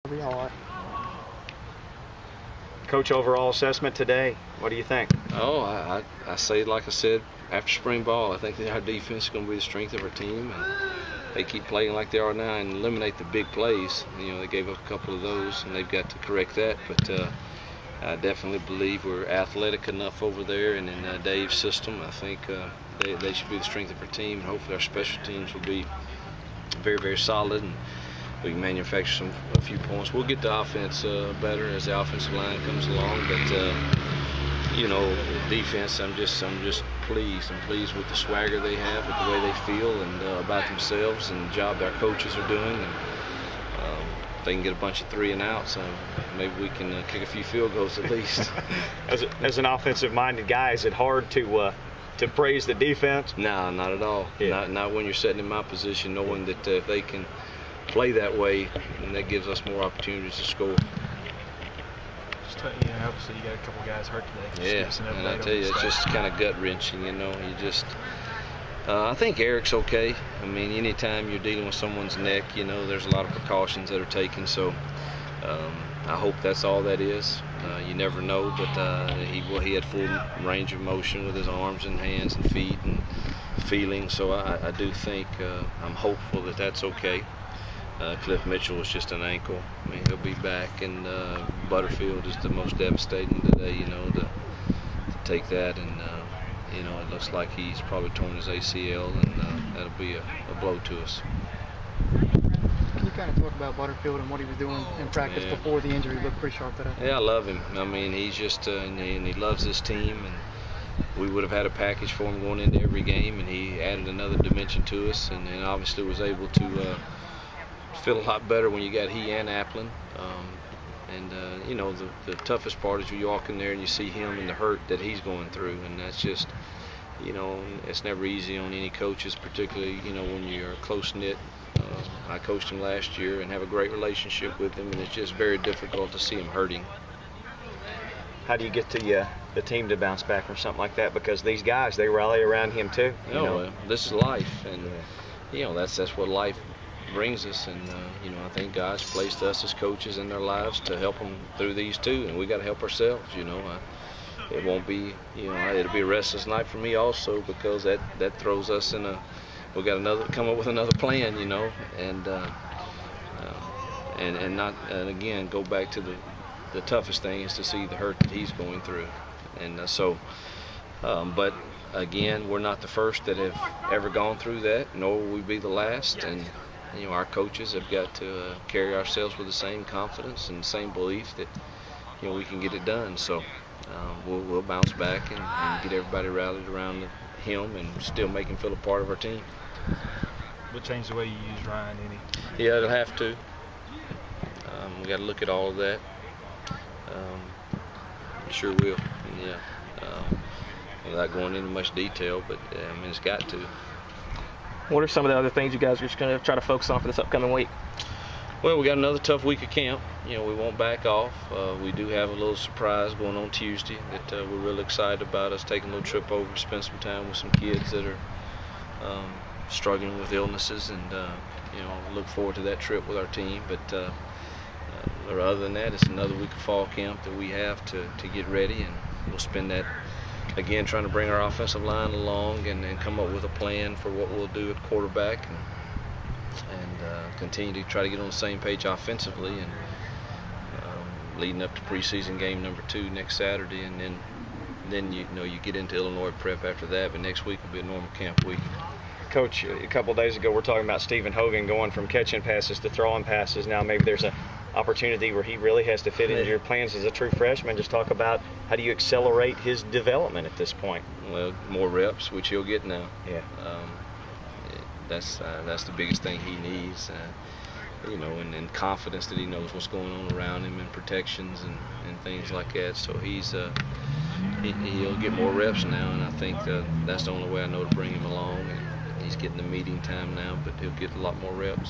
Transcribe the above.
It'll be all right. Coach, overall assessment today, what do you think? Oh, I say, like I said, after spring ball, I think that our defense is going to be the strength of our team. And they keep playing like they are now and eliminate the big plays. You know, they gave up a couple of those, and they've got to correct that. But I definitely believe we're athletic enough over there, and in Dave's system, I think they should be the strength of our team. And hopefully our special teams will be very, very solid, and we can manufacture a few points. We'll get the offense better as the offensive line comes along, but you know, defense, I'm just pleased. I'm pleased with the swagger they have, with the way they feel and about themselves, and the job our coaches are doing. And if they can get a bunch of 3 and outs, maybe we can kick a few field goals at least. As an offensive-minded guy, is it hard to praise the defense? No, not at all. Yeah. Not when you're sitting in my position, knowing that if they can play that way, and that gives us more opportunities to score. You know, obviously you got a couple guys hurt today. Yeah, and I tell you, it's just kind of gut-wrenching, you know. You just, I think Eric's okay. I mean, anytime you're dealing with someone's neck, you know, there's a lot of precautions that are taken. So I hope that's all that is. You never know, but he had full range of motion with his arms and hands and feet and feeling. So I do think, I'm hopeful that that's okay. Cliff Mitchell was just an ankle. I mean, he'll be back, and Butterfield is the most devastating today, you know, to take that, and you know, it looks like he's probably torn his ACL, and that'll be a blow to us. Can you kind of talk about Butterfield and what he was doing in practice before the injury? He looked pretty sharp today. Yeah, I love him. I mean, he's just, and he loves this team, and we would have had a package for him going into every game, and he added another dimension to us, and obviously was able to feel a lot better when you got he and Applin. You know, the toughest part is you walk in there and you see him and the hurt that he's going through, and that's just, you know, it's never easy on any coaches, particularly, you know, when you're close-knit. I coached him last year and have a great relationship with him, and it's just very difficult to see him hurting. How do you get the team to bounce back from something like that? Because these guys, they rally around him too. You know? This is life, and you know, that's what life brings us, and you know, I think God's placed us as coaches in their lives to help them through these too, and we got to help ourselves. You know, it won't be, you know, it'll be a restless night for me also, because that throws us in we got to come up with another plan, you know, and again go back to the toughest thing is to see the hurt that he's going through, and but again, we're not the first that have ever gone through that, nor will we be the last. And you know, our coaches have got to carry ourselves with the same confidence and the same belief that, you know, we can get it done. So we'll bounce back and get everybody rallied around him and still make him feel a part of our team. We'll change the way you use Ryan any? Yeah, it'll have to. We got to look at all of that. Sure will. And yeah. Without going into much detail, but I mean, it's got to. What are some of the other things you guys are just going to try to focus on for this upcoming week? Well, we got another tough week of camp. You know, we won't back off. We do have a little surprise going on Tuesday that we're really excited about. Us taking a little trip over to spend some time with some kids that are struggling with illnesses, and you know, look forward to that trip with our team. But other than that, it's another week of fall camp that we have to get ready, and we'll spend that again trying to bring our offensive line along and come up with a plan for what we'll do at quarterback, and continue to try to get on the same page offensively, and leading up to preseason game number 2 next Saturday, and then you know, you get into Illinois prep after that, but next week will be a normal camp week. Coach, a couple of days ago we're talking about Stephen Hogan going from catching passes to throwing passes. Now maybe there's an opportunity where he really has to fit into your plans as a true freshman. Just talk about how do you accelerate his development at this point? Well, more reps, which he'll get now. Yeah. That's the biggest thing he needs. You know, and confidence that he knows what's going on around him, and protections and things like that. So he'll get more reps now, and I think that's the only way I know to bring him along. And he's getting the meeting time now, but he'll get a lot more reps.